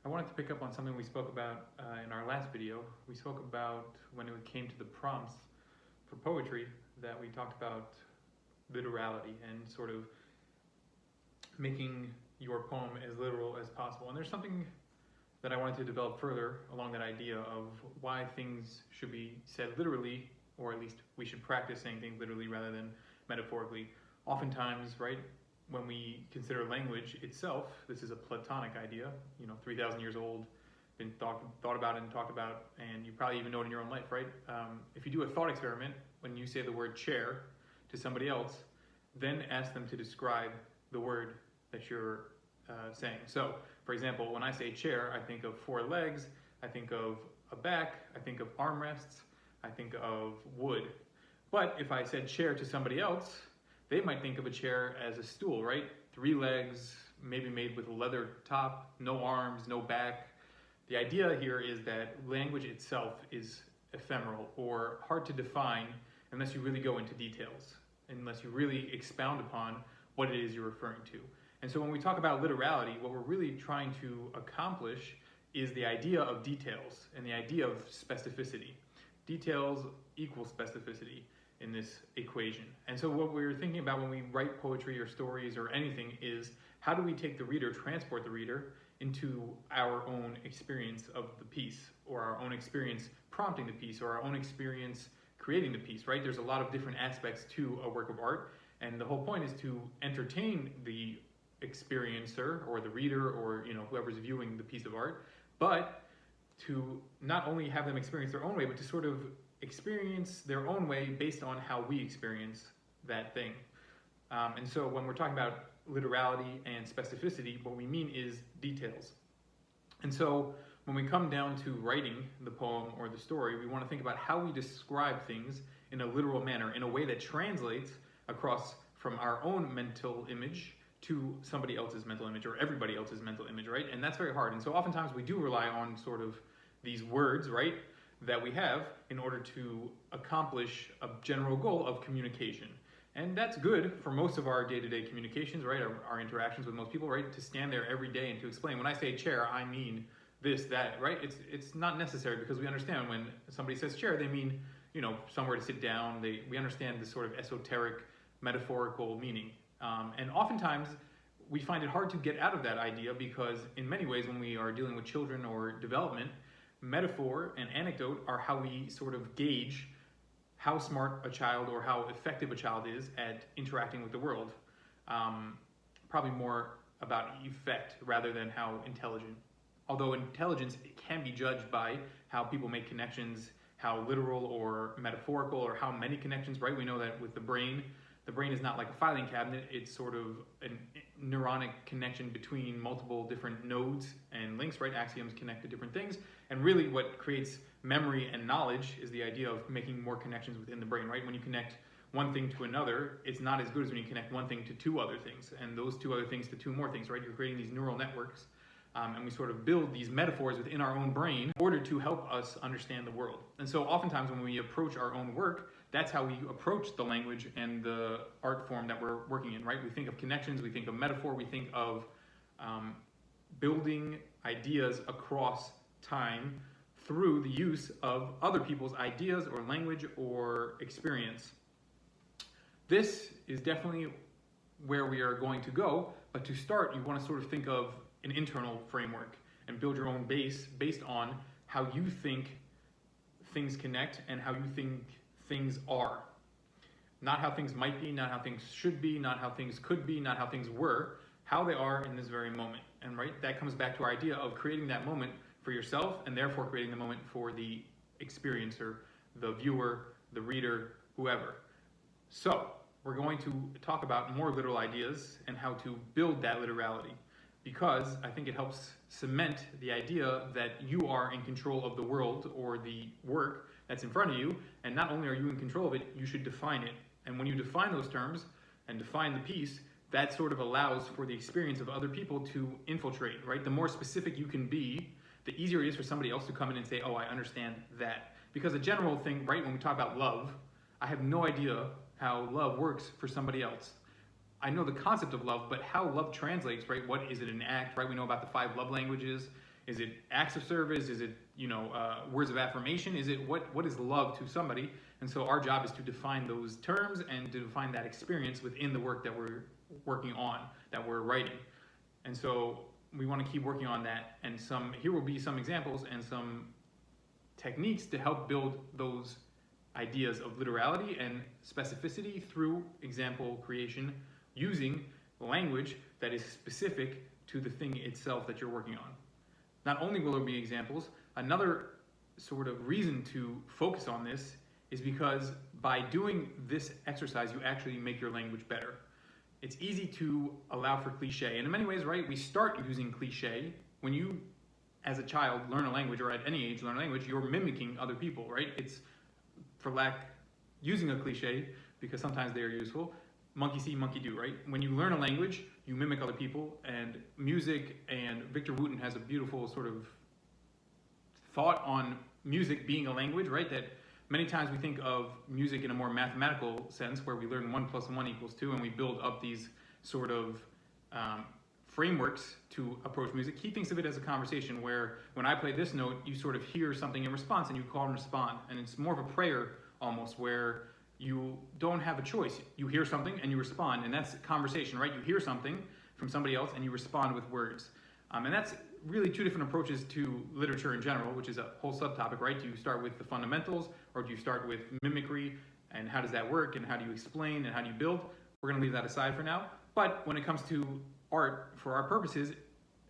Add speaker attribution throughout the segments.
Speaker 1: I wanted to pick up on something we spoke about in our last video. We spoke about when it came to the prompts for poetry that we talked about literality and sort of making your poem as literal as possible. And there's something that I wanted to develop further along that idea of why things should be said literally, or at least we should practice saying things literally rather than metaphorically. Oftentimes, right, when we consider language itself, this is a Platonic idea, 3,000 years old, been thought about and talked about, and you probably even know it in your own life, right? If you do a thought experiment, when you say the word chair to somebody else, then ask them to describe the word that you're saying. So, for example, when I say chair, I think of 4 legs, I think of a back, I think of armrests, I think of wood. But if I said chair to somebody else, they might think of a chair as a stool, right? 3 legs, maybe made with a leather top, no arms, no back. The idea here is that language itself is ephemeral or hard to define unless you really go into details, unless you really expound upon what it is you're referring to. And so when we talk about literality, what we're really trying to accomplish is the idea of details and the idea of specificity. Details equal specificity in this equation. And so what we're thinking about when we write poetry or stories or anything is how do we take the reader, transport the reader into our own experience of the piece, or our own experience prompting the piece, or our own experience creating the piece, right? There's a lot of different aspects to a work of art, and the whole point is to entertain the experiencer or the reader or whoever's viewing the piece of art, but to not only have them experience their own way, but to sort of experience their own way based on how we experience that thing. And so when we're talking about literality and specificity, what we mean is details. And so when we come down to writing the poem or the story, we want to think about how we describe things in a literal manner, in a way that translates across from our own mental image to somebody else's mental image or everybody else's mental image, right? And that's very hard. And so oftentimes we do rely on sort of these words, right, that we have in order to accomplish a general goal of communication. And that's good for most of our day-to-day communications, right? Our interactions with most people, right? To stand there every day and to explain, when I say chair, I mean this, that, right? It's not necessary, because we understand when somebody says chair, they mean, somewhere to sit down. We understand this sort of esoteric, metaphorical meaning. And oftentimes we find it hard to get out of that idea, because in many ways when we are dealing with children or development, metaphor and anecdote are how we sort of gauge how smart a child or how effective a child is at interacting with the world. Probably more about effect rather than how intelligent. Although intelligence can be judged by how people make connections, how literal or metaphorical, or how many connections, right? We know that with the brain is not like a filing cabinet. It's sort of a neuronic connection between multiple different nodes and links, right? Axioms connect to different things. And really what creates memory and knowledge is the idea of making more connections within the brain, right? When you connect one thing to another, it's not as good as when you connect one thing to 2 other things, and those 2 other things to 2 more things, right? You're creating these neural networks, and we sort of build these metaphors within our own brain in order to help us understand the world. And so oftentimes when we approach our own work, that's how we approach the language and the art form that we're working in, right? We think of connections, we think of metaphor, we think of building ideas across time through the use of other people's ideas or language or experience. This is definitely where we are going to go, but to start, you want to sort of think of an internal framework and build your own base based on how you think things connect and how you think things are. Not how things might be, not how things should be, not how things could be, not how things were, how they are in this very moment. And right, that comes back to our idea of creating that moment for yourself, and therefore creating the moment for the experiencer, the viewer, the reader, whoever. So we're going to talk about more literal ideas and how to build that literality, because I think it helps cement the idea that you are in control of the world or the work that's in front of you, and not only are you in control of it, you should define it. And when you define those terms and define the piece, that sort of allows for the experience of other people to infiltrate, right? The more specific you can be, the easier it is for somebody else to come in and say, oh, I understand that. Because a general thing, right, when we talk about love, I have no idea how love works for somebody else. I know the concept of love, but how love translates, right? What is it, an act, right? We know about the 5 love languages. Is it acts of service? Is it, words of affirmation? Is it what is love to somebody? And so our job is to define those terms and to define that experience within the work that we're working on, that we're writing. And so we want to keep working on that. And here will be some examples and some techniques to help build those ideas of literality and specificity through example creation using language that is specific to the thing itself that you're working on. Not only will there be examples, another sort of reason to focus on this is because by doing this exercise, you actually make your language better. It's easy to allow for cliche, and in many ways, right, we start using cliche. When you, as a child, learn a language, or at any age learn a language, you're mimicking other people, right? It's, for lack, using a cliche, because sometimes they are useful, monkey see, monkey do, right? When you learn a language, you mimic other people, and music, and Victor Wooten has a beautiful sort of thought on music being a language, right? That many times we think of music in a more mathematical sense, where we learn 1 + 1 = 2, and we build up these sort of frameworks to approach music. He thinks of it as a conversation where when I play this note, you sort of hear something in response and you call and respond. And it's more of a prayer almost, where you don't have a choice. You hear something and you respond, and that's conversation, right? You hear something from somebody else and you respond with words. And that's really two different approaches to literature in general, which is a whole subtopic, right? Do you start with the fundamentals, or do you start with mimicry, and how does that work, and how do you explain, and how do you build? We're gonna leave that aside for now. But when it comes to art, for our purposes,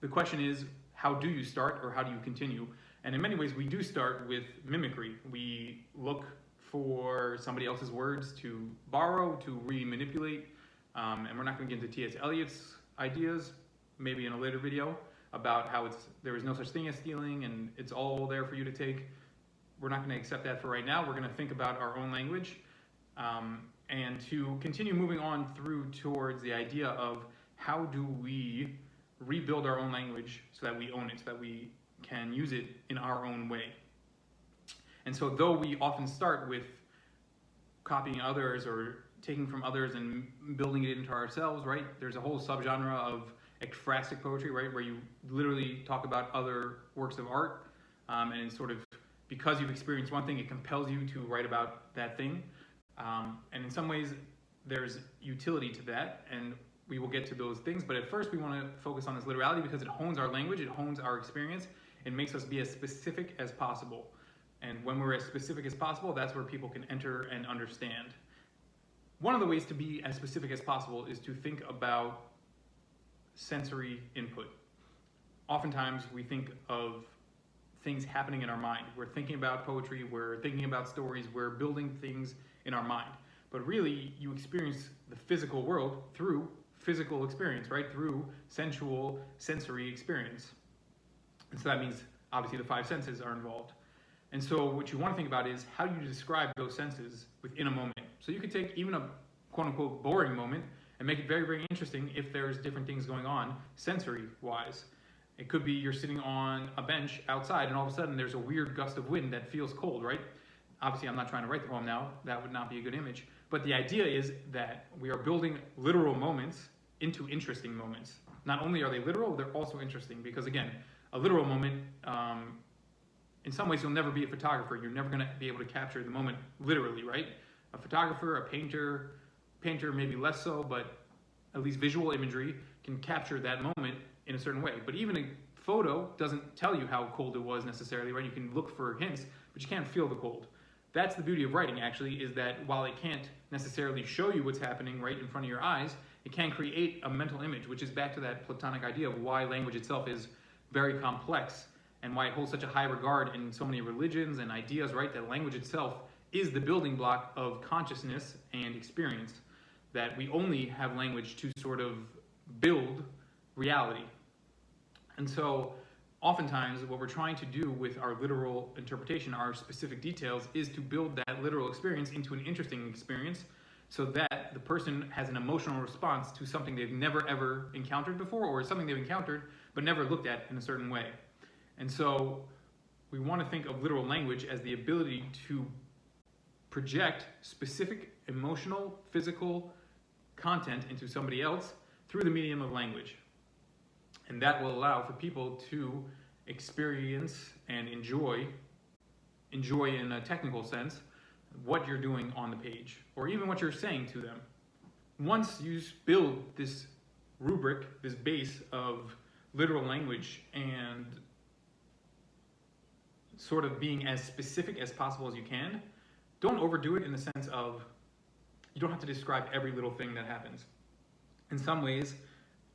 Speaker 1: the question is, how do you start, or how do you continue? And in many ways, we do start with mimicry. We look for somebody else's words to borrow, to re-manipulate, and we're not gonna get into T.S. Eliot's ideas, maybe in a later video, about how there is no such thing as stealing and it's all there for you to take. We're not going to accept that for right now. We're going to think about our own language and to continue moving on through towards the idea of how do we rebuild our own language so that we own it, so that we can use it in our own way. And so though we often start with copying others or taking from others and building it into ourselves, right? There's a whole subgenre of ekphrastic poetry, right, where you literally talk about other works of art, and it's sort of, because you've experienced one thing, it compels you to write about that thing. And in some ways, there's utility to that, and we will get to those things. But at first, we want to focus on this literality because it hones our language, it hones our experience, it makes us be as specific as possible. And when we're as specific as possible, that's where people can enter and understand. One of the ways to be as specific as possible is to think about sensory input. Oftentimes we think of things happening in our mind. We're thinking about poetry, we're thinking about stories, we're building things in our mind. But really, you experience the physical world through physical experience, right? Through sensual, sensory experience. And so that means, obviously, the 5 senses are involved. And so what you want to think about is, how do you describe those senses within a moment? So you could take even a quote-unquote boring moment and make it very, very interesting if there's different things going on sensory-wise. It could be you're sitting on a bench outside and all of a sudden there's a weird gust of wind that feels cold, right? Obviously, I'm not trying to write the poem now. That would not be a good image. But the idea is that we are building literal moments into interesting moments. Not only are they literal, they're also interesting because, again, a literal moment, in some ways, you'll never be a photographer. You're never going to be able to capture the moment literally, right? A photographer, a painter maybe less so, but at least visual imagery can capture that moment in a certain way. But even a photo doesn't tell you how cold it was necessarily, right? You can look for hints, but you can't feel the cold. That's the beauty of writing, actually, is that while it can't necessarily show you what's happening right in front of your eyes, it can create a mental image, which is back to that Platonic idea of why language itself is very complex and why it holds such a high regard in so many religions and ideas, right? That language itself is the building block of consciousness and experience, that we only have language to sort of build reality. And so oftentimes what we're trying to do with our literal interpretation, our specific details, is to build that literal experience into an interesting experience so that the person has an emotional response to something they've never ever encountered before, or something they've encountered but never looked at in a certain way. And so we want to think of literal language as the ability to project specific emotional, physical content into somebody else through the medium of language. And that will allow for people to experience and enjoy in a technical sense what you're doing on the page, or even what you're saying to them. Once you build this rubric, this base of literal language and sort of being as specific as possible as you can, don't overdo it in the sense of you don't have to describe every little thing that happens. In some ways,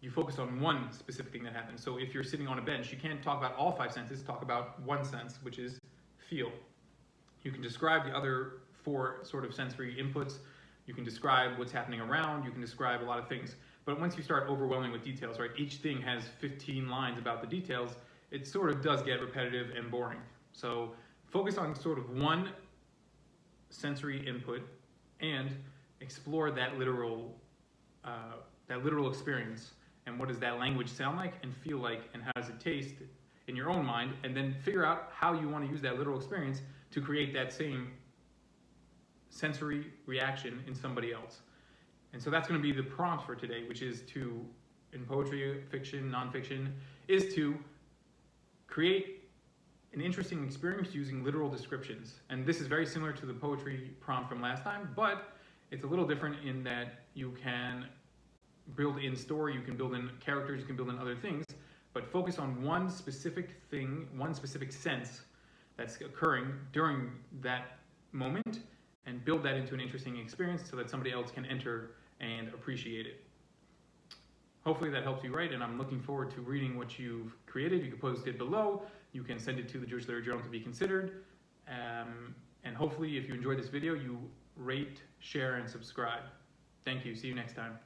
Speaker 1: you focus on one specific thing that happens. So if you're sitting on a bench, you can't talk about all 5 senses, talk about one sense, which is feel. You can describe the other 4 sort of sensory inputs. You can describe what's happening around. You can describe a lot of things. But once you start overwhelming with details, right, each thing has 15 lines about the details, it sort of does get repetitive and boring. So focus on sort of one sensory input and explore that literal experience. And what does that language sound like and feel like, and how does it taste in your own mind, and then figure out how you want to use that literal experience to create that same sensory reaction in somebody else. And so that's going to be the prompt for today, which is to, in poetry, fiction, nonfiction, is to create an interesting experience using literal descriptions. And this is very similar to the poetry prompt from last time, but it's a little different in that you can build in story, you can build in characters, you can build in other things, but focus on one specific thing, one specific sense that's occurring during that moment, and build that into an interesting experience so that somebody else can enter and appreciate it. Hopefully that helps you write, and I'm looking forward to reading what you've created. You can post it below. You can send it to the Jewish Literary Journal to be considered. And hopefully if you enjoyed this video, you rate, share, and subscribe. Thank you. See you next time.